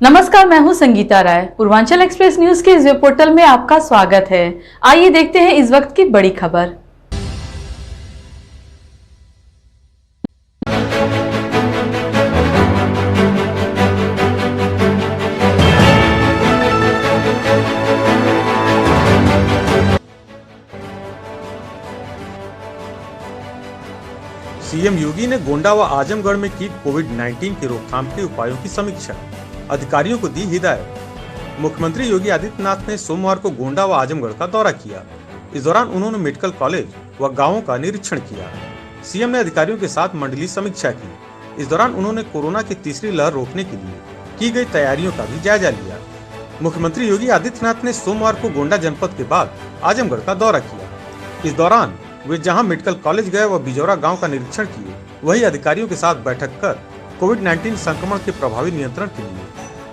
नमस्कार, मैं हूं संगीता राय। पूर्वांचल एक्सप्रेस न्यूज के इस वेब पोर्टल में आपका स्वागत है। आइए देखते हैं इस वक्त की बड़ी खबर। सीएम योगी ने गोंडा व आजमगढ़ में की कोविड-19 के रोकथाम के उपायों की समीक्षा, अधिकारियों को दी हिदायत। मुख्यमंत्री योगी आदित्यनाथ ने सोमवार को गोंडा व आजमगढ़ का दौरा किया। इस दौरान उन्होंने मेडिकल कॉलेज व गांवों का निरीक्षण किया। सीएम ने अधिकारियों के साथ मंडलीय समीक्षा की। इस दौरान उन्होंने कोरोना की तीसरी लहर रोकने के लिए की गई तैयारियों का भी जायजा लिया। मुख्यमंत्री योगी आदित्यनाथ ने सोमवार को गोंडा जनपद के बाद आजमगढ़ का दौरा किया। इस दौरान वे जहां मेडिकल कॉलेज गए व बिजौरा गांव का निरीक्षण किए, वहीं अधिकारियों के साथ बैठक कर कोविड-19 संक्रमण के प्रभावी नियंत्रण के लिए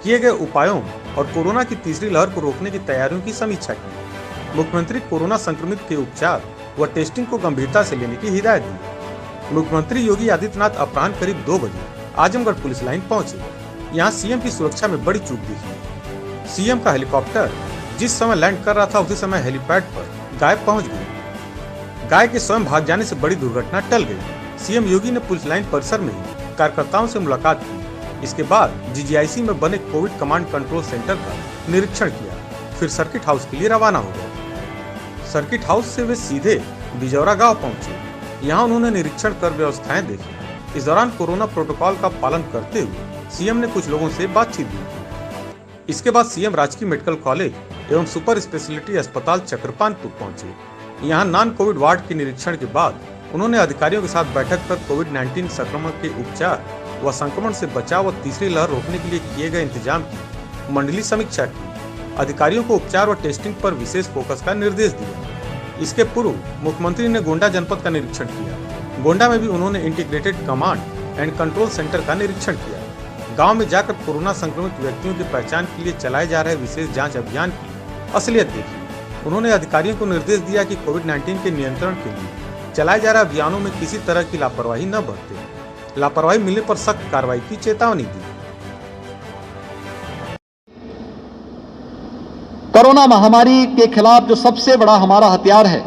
किए गए उपायों और कोरोना की तीसरी लहर को रोकने की तैयारियों की समीक्षा की। मुख्यमंत्री कोरोना संक्रमित के उपचार व टेस्टिंग को गंभीरता से लेने की हिदायत दी। मुख्यमंत्री योगी आदित्यनाथ अपराह्न करीब 2 बजे आजमगढ़ पुलिस लाइन पहुंचे। यहाँ सीएम की सुरक्षा में बड़ी चूक दिखी। सीएम का हेलीकॉप्टर जिस समय लैंड कर रहा था, उसी समय हेलीपैड पर गाय पहुँच गई। गाय के स्वयं भाग जाने से बड़ी दुर्घटना टल गई। सीएम योगी ने पुलिस लाइन परिसर में ही कार्यकर्ताओं से मुलाकात की। इसके बाद जीजीआईसी में बने कोविड कमांड कंट्रोल सेंटर का निरीक्षण किया, फिर सर्किट हाउस के लिए रवाना हो गए। सर्किट हाउस से वे सीधे बिजौरा गांव पहुंचे। यहां उन्होंने निरीक्षण कर व्यवस्थाएं देखी। इस दौरान कोरोना प्रोटोकॉल का पालन करते हुए सीएम ने कुछ लोगों से बातचीत भी। इसके बाद सीएम राजकीय मेडिकल कॉलेज एवं सुपर स्पेशलिटी अस्पताल चक्रपानपुर पहुंचे। यहाँ नॉन कोविड वार्ड के निरीक्षण के बाद उन्होंने अधिकारियों के साथ बैठक कर कोविड-19 संक्रमण के उपचार व संक्रमण से बचाव व तीसरी लहर रोकने के लिए किए गए इंतजाम की मंडलीय समीक्षा की। अधिकारियों को उपचार व टेस्टिंग पर विशेष फोकस का निर्देश दिया। इसके पूर्व मुख्यमंत्री ने गोंडा जनपद का निरीक्षण किया। गोंडा में भी उन्होंने integrated command and control centre का निरीक्षण किया। गाँव में जाकर कोरोना संक्रमित व्यक्तियों की पहचान के लिए चलाए जा रहे विशेष जाँच अभियान की असलियत देखी। उन्होंने अधिकारियों को निर्देश दिया कि कोविड-19 के नियंत्रण के लिए चलाए जा रहे अभियानों में किसी तरह की लापरवाही न बरते। लापरवाही मिलने पर सख्त कार्रवाई की चेतावनी दी। कोरोना महामारी के खिलाफ जो सबसे बड़ा हमारा हथियार है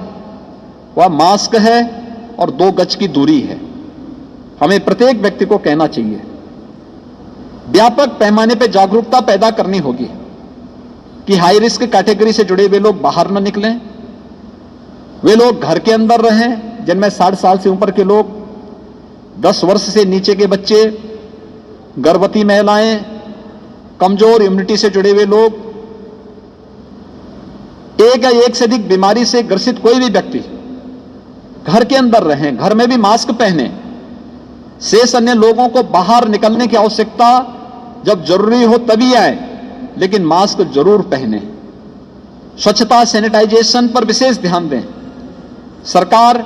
वह मास्क है और 2 गज की दूरी है। हमें प्रत्येक व्यक्ति को कहना चाहिए, व्यापक पैमाने पर जागरूकता पैदा करनी होगी कि हाई रिस्क कैटेगरी से जुड़े वे लोग बाहर न निकलें, वे लोग घर के अंदर रहें, जिनमें 60 साल से ऊपर के लोग, 10 वर्ष से नीचे के बच्चे, गर्भवती महिलाएं, कमजोर इम्यूनिटी से जुड़े हुए लोग, एक या एक से अधिक बीमारी से ग्रसित कोई भी व्यक्ति घर के अंदर रहें, घर में भी मास्क पहने। शेष अन्य लोगों को बाहर निकलने की आवश्यकता जब जरूरी हो तभी आए, लेकिन मास्क जरूर पहने। स्वच्छता सैनिटाइजेशन पर विशेष ध्यान दें। सरकार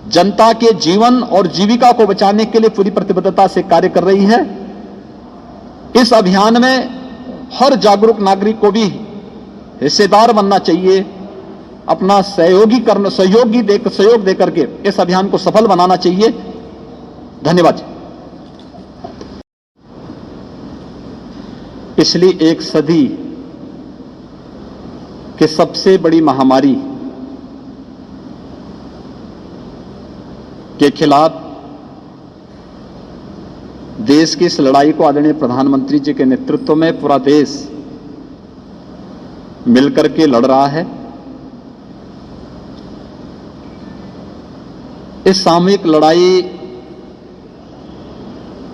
जनता के जीवन और जीविका को बचाने के लिए पूरी प्रतिबद्धता से कार्य कर रही है। इस अभियान में हर जागरूक नागरिक को भी हिस्सेदार बनना चाहिए। अपना सहयोग देकर के इस अभियान को सफल बनाना चाहिए। धन्यवाद। पिछली 1 सदी के सबसे बड़ी महामारी के खिलाफ देश की इस लड़ाई को आदरणीय प्रधानमंत्री जी के नेतृत्व में पूरा देश मिलकर के लड़ रहा है। इस सामूहिक लड़ाई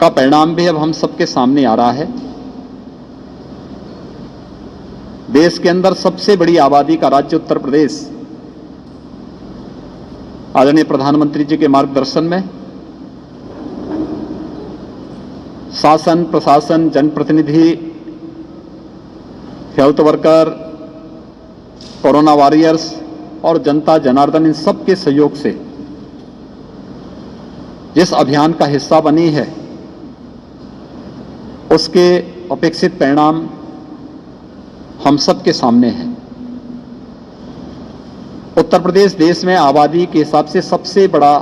का परिणाम भी अब हम सबके सामने आ रहा है। देश के अंदर सबसे बड़ी आबादी का राज्य उत्तर प्रदेश आदरणीय प्रधानमंत्री जी के मार्गदर्शन में शासन, प्रशासन, जनप्रतिनिधि, हेल्थ वर्कर, कोरोना वॉरियर्स और जनता जनार्दन, इन सब के सहयोग से जिस अभियान का हिस्सा बनी है, उसके अपेक्षित परिणाम हम सब के सामने हैं। उत्तर प्रदेश देश में आबादी के हिसाब से सबसे बड़ा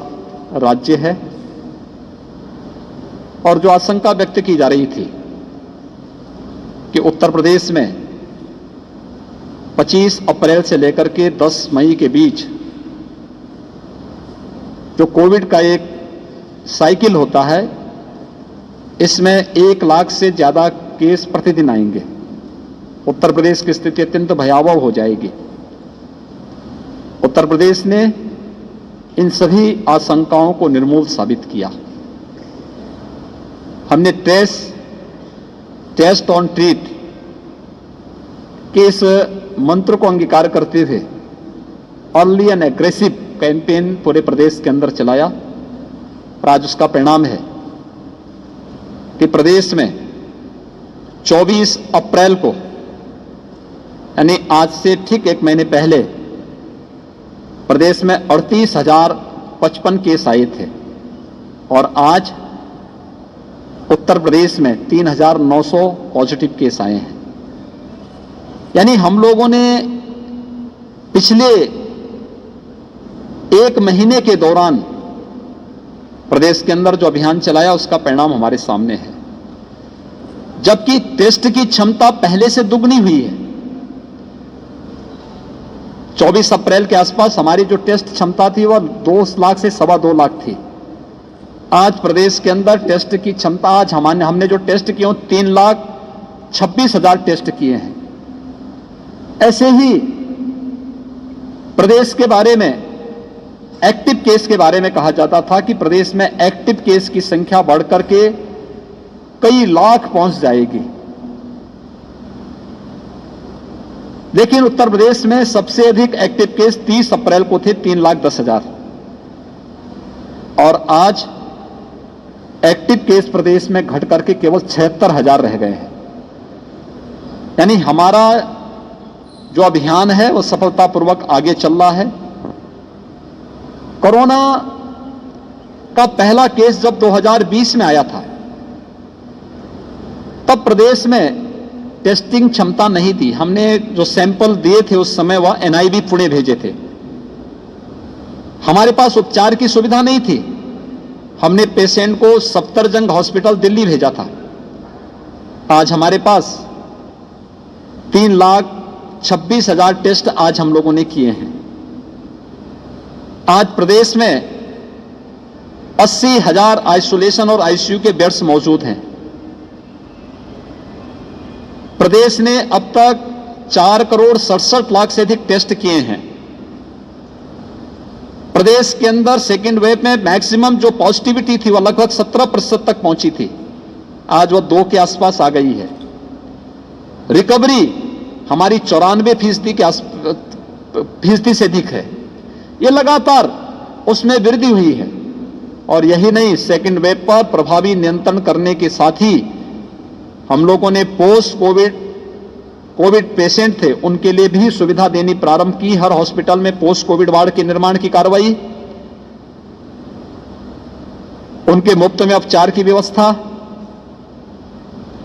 राज्य है और जो आशंका व्यक्त की जा रही थी कि उत्तर प्रदेश में 25 अप्रैल से लेकर के 10 मई के बीच जो कोविड का एक साइकिल होता है, इसमें 1 लाख से ज्यादा केस प्रतिदिन आएंगे। उत्तर प्रदेश की स्थिति अत्यंत भयावह हो जाएगी। उत्तर प्रदेश ने इन सभी आशंकाओं को निर्मूल साबित किया। हमने टेस्ट ऑन ट्रीट के इस मंत्र को अंगीकार करते हुए अर्ली एंड एग्रेसिव कैंपेन पूरे प्रदेश के अंदर चलाया और आज उसका परिणाम है कि प्रदेश में 24 अप्रैल को, यानी आज से ठीक 1 महीने पहले, प्रदेश में 38,055 केस आए थे और आज उत्तर प्रदेश में 3,900 पॉजिटिव केस आए हैं। यानी हम लोगों ने पिछले 1 महीने के दौरान प्रदेश के अंदर जो अभियान चलाया उसका परिणाम हमारे सामने है। जबकि टेस्ट की क्षमता पहले से दुगनी हुई है। 24 अप्रैल के आसपास हमारी जो टेस्ट क्षमता थी वह 2 लाख से 2.25 लाख थी। आज प्रदेश के अंदर टेस्ट की क्षमता, आज हमने जो टेस्ट किए 3,26,000 टेस्ट किए हैं। ऐसे ही प्रदेश के बारे में, एक्टिव केस के बारे में कहा जाता था कि प्रदेश में एक्टिव केस की संख्या बढ़कर के कई लाख पहुंच जाएगी। लेकिन उत्तर प्रदेश में सबसे अधिक एक्टिव केस 30 अप्रैल को थे, 3,10,000, और आज एक्टिव केस प्रदेश में घट करके केवल 76,000 रह गए हैं। यानी हमारा जो अभियान है वो सफलतापूर्वक आगे चल रहा है। कोरोना का पहला केस जब 2020 में आया था तब प्रदेश में टेस्टिंग क्षमता नहीं थी। हमने जो सैंपल दिए थे उस समय वह NIV पुणे भेजे थे। हमारे पास उपचार की सुविधा नहीं थी। हमने पेशेंट को सफदरजंग हॉस्पिटल दिल्ली भेजा था। आज हमारे पास 3,26,000 टेस्ट आज हम लोगों ने किए हैं। आज प्रदेश में 80,000 आइसोलेशन और ICU के बेड्स मौजूद हैं। प्रदेश ने अब तक 4,67,00,000 से अधिक टेस्ट किए हैं। प्रदेश के अंदर सेकेंड वेव में मैक्सिमम जो पॉजिटिविटी थी वह लगभग 17% तक पहुंची थी, आज वह 2 के आसपास आ गई है। रिकवरी हमारी 94% से अधिक है। यह लगातार उसमें वृद्धि हुई है। और यही नहीं, सेकेंड वेव पर प्रभावी नियंत्रण करने के साथ ही हम लोगों ने पोस्ट कोविड पेशेंट थे उनके लिए भी सुविधा देनी प्रारंभ की। हर हॉस्पिटल में पोस्ट कोविड वार्ड के निर्माण की कार्रवाई, उनके मुफ्त में उपचार की व्यवस्था,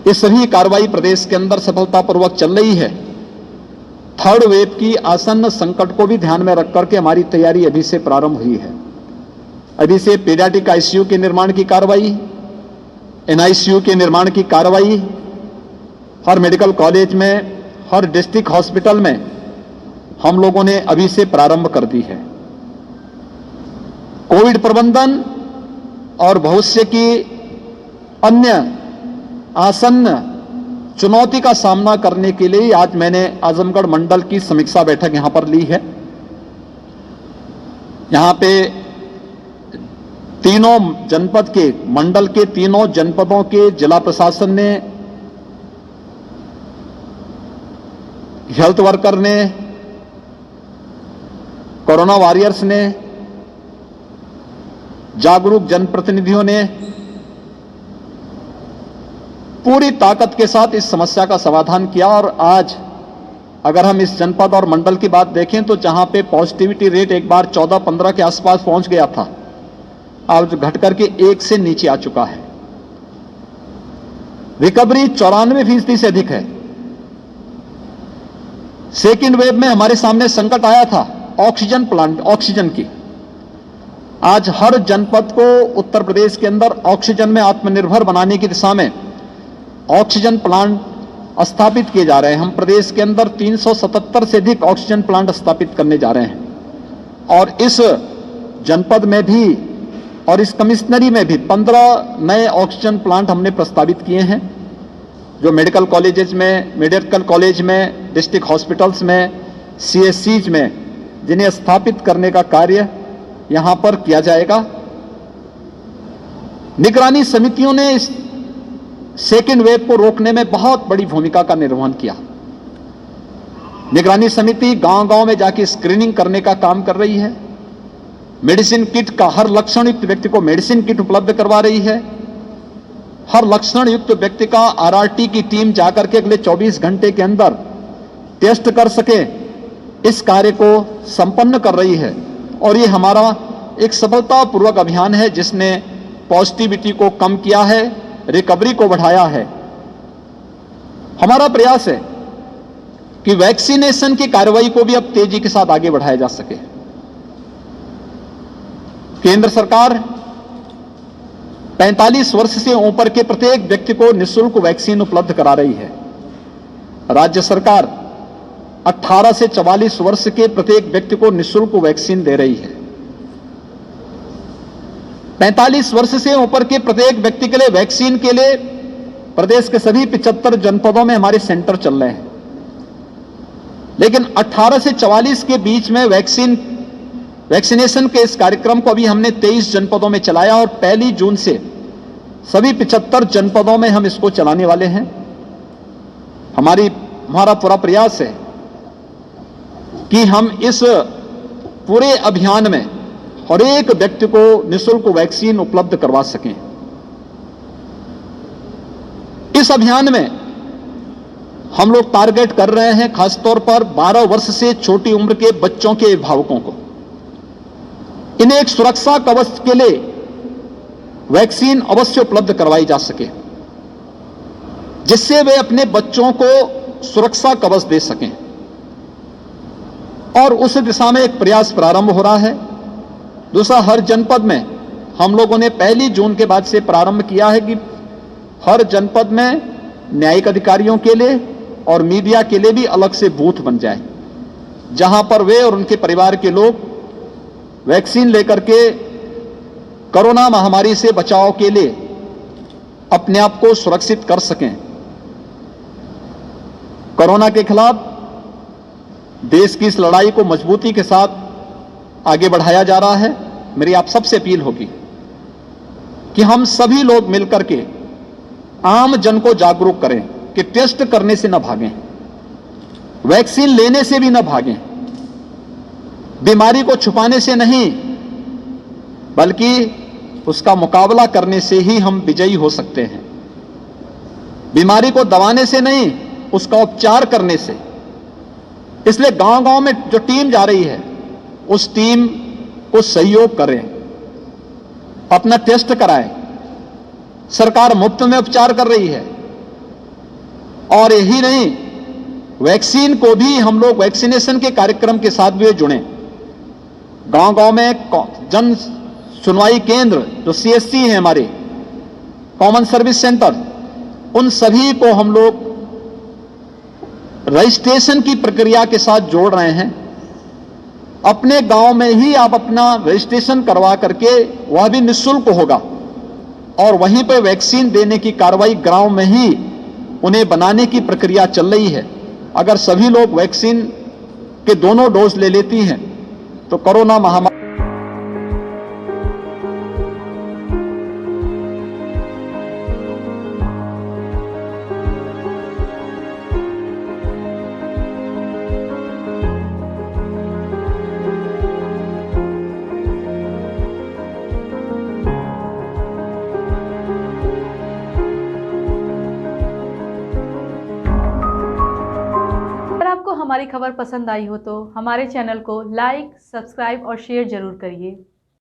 ये सभी कार्रवाई प्रदेश के अंदर सफलतापूर्वक चल रही है। थर्ड वेव की आसन्न संकट को भी ध्यान में रख करके हमारी तैयारी अभी से प्रारंभ हुई है। अभी से पीडियाट्रिक ICU के निर्माण की कार्रवाई, NICU के निर्माण की कार्रवाई हर मेडिकल कॉलेज में, हर डिस्ट्रिक्ट हॉस्पिटल में हम लोगों ने अभी से प्रारंभ कर दी है। कोविड प्रबंधन और भविष्य की अन्य आसन्न चुनौती का सामना करने के लिए आज मैंने आजमगढ़ मंडल की समीक्षा बैठक यहां पर ली है। यहां पे तीनों जनपद के, मंडल के तीनों जनपदों के जिला प्रशासन ने, हेल्थ वर्कर ने, कोरोना वॉरियर्स ने, जागरूक जनप्रतिनिधियों ने पूरी ताकत के साथ इस समस्या का समाधान किया। और आज अगर हम इस जनपद और मंडल की बात देखें तो जहां पे पॉजिटिविटी रेट एक बार 14-15 के आसपास पहुंच गया था, आज घट करके 1 से नीचे आ चुका है। रिकवरी 94% से अधिक है। सेकेंड वेव में हमारे सामने संकट आया था ऑक्सीजन प्लांट, ऑक्सीजन की। आज हर जनपद को उत्तर प्रदेश के अंदर ऑक्सीजन में आत्मनिर्भर बनाने की दिशा में ऑक्सीजन प्लांट स्थापित किए जा रहे हैं। हम प्रदेश के अंदर 377 से अधिक ऑक्सीजन प्लांट स्थापित करने जा रहे हैं और इस जनपद में भी और इस कमिश्नरी में भी 15 नए ऑक्सीजन प्लांट हमने प्रस्तावित किए हैं, जो मेडिकल कॉलेजेस में, मेडिकल कॉलेज में, डिस्ट्रिक्ट हॉस्पिटल्स में, CSCs में, जिन्हें स्थापित करने का कार्य यहां पर किया जाएगा। निगरानी समितियों ने इस सेकेंड वेव को रोकने में बहुत बड़ी भूमिका का निर्वहन किया। निगरानी समिति गांव-गांव में जाके स्क्रीनिंग करने का काम कर रही है। मेडिसिन किट का हर लक्षण युक्त व्यक्ति को मेडिसिन किट उपलब्ध करवा रही है। हर लक्षण युक्त व्यक्ति का RRT की टीम जाकर के अगले 24 घंटे के अंदर टेस्ट कर सके, इस कार्य को संपन्न कर रही है। और ये हमारा एक सफलतापूर्वक अभियान है जिसने पॉजिटिविटी को कम किया है, रिकवरी को बढ़ाया है। हमारा प्रयास है कि वैक्सीनेशन की कार्रवाई को भी अब तेजी के साथ आगे बढ़ाया जा सके। केंद्र सरकार 45 वर्ष से ऊपर के प्रत्येक व्यक्ति को निःशुल्क वैक्सीन उपलब्ध करा रही है। राज्य सरकार 18 से 44 वर्ष के प्रत्येक व्यक्ति को निःशुल्क वैक्सीन दे रही है। 45 वर्ष से ऊपर के प्रत्येक व्यक्ति के लिए वैक्सीन के लिए प्रदेश के सभी 75 जनपदों में हमारे सेंटर चल रहे हैं। लेकिन 18 से 44 के बीच में वैक्सीनेशन के इस कार्यक्रम को अभी हमने 23 जनपदों में चलाया और 1 जून से सभी 75 जनपदों में हम इसको चलाने वाले हैं। हमारा पूरा प्रयास है कि हम इस पूरे अभियान में हर एक व्यक्ति को निःशुल्क वैक्सीन उपलब्ध करवा सकें। इस अभियान में हम लोग टारगेट कर रहे हैं खासतौर पर 12 वर्ष से छोटी उम्र के बच्चों के अभिभावकों को। इन्हें एक सुरक्षा कवच के लिए वैक्सीन अवश्य उपलब्ध करवाई जा सके, जिससे वे अपने बच्चों को सुरक्षा कवच दे सकें। और उस दिशा में एक प्रयास प्रारंभ हो रहा है। दूसरा, हर जनपद में हम लोगों ने 1 जून के बाद से प्रारंभ किया है कि हर जनपद में न्यायिक अधिकारियों के लिए और मीडिया के लिए भी अलग से बूथ बन जाए, जहां पर वे और उनके परिवार के लोग वैक्सीन लेकर के कोरोना महामारी से बचाव के लिए अपने आप को सुरक्षित कर सकें। कोरोना के खिलाफ देश की इस लड़ाई को मजबूती के साथ आगे बढ़ाया जा रहा है। मेरी आप सबसे अपील होगी कि हम सभी लोग मिलकर के आम जन को जागरूक करें कि टेस्ट करने से न भागें, वैक्सीन लेने से भी न भागें, बीमारी को छुपाने से नहीं बल्कि उसका मुकाबला करने से ही हम विजयी हो सकते हैं। बीमारी को दबाने से नहीं, उसका उपचार करने से। इसलिए गांव-गांव में जो टीम जा रही है उस टीम को सहयोग करें, अपना टेस्ट कराएं। सरकार मुफ्त में उपचार कर रही है। और यही नहीं, वैक्सीन को भी हम लोग वैक्सीनेशन के कार्यक्रम के साथ भी जुड़ें। गांव-गांव में जन सुनवाई केंद्र जो CSC हैं हमारे, कॉमन सर्विस सेंटर, उन सभी को हम लोग रजिस्ट्रेशन की प्रक्रिया के साथ जोड़ रहे हैं। अपने गांव में ही आप अपना रजिस्ट्रेशन करवा करके, वह भी निःशुल्क होगा और वहीं पर वैक्सीन देने की कार्रवाई गांव में ही उन्हें बनाने की प्रक्रिया चल रही है। अगर सभी लोग वैक्सीन के दोनों डोज ले लेती हैं तो कोरोना महामारी हमारी खबर पसंद आई हो तो हमारे चैनल को लाइक, सब्सक्राइब और शेयर जरूर करिए।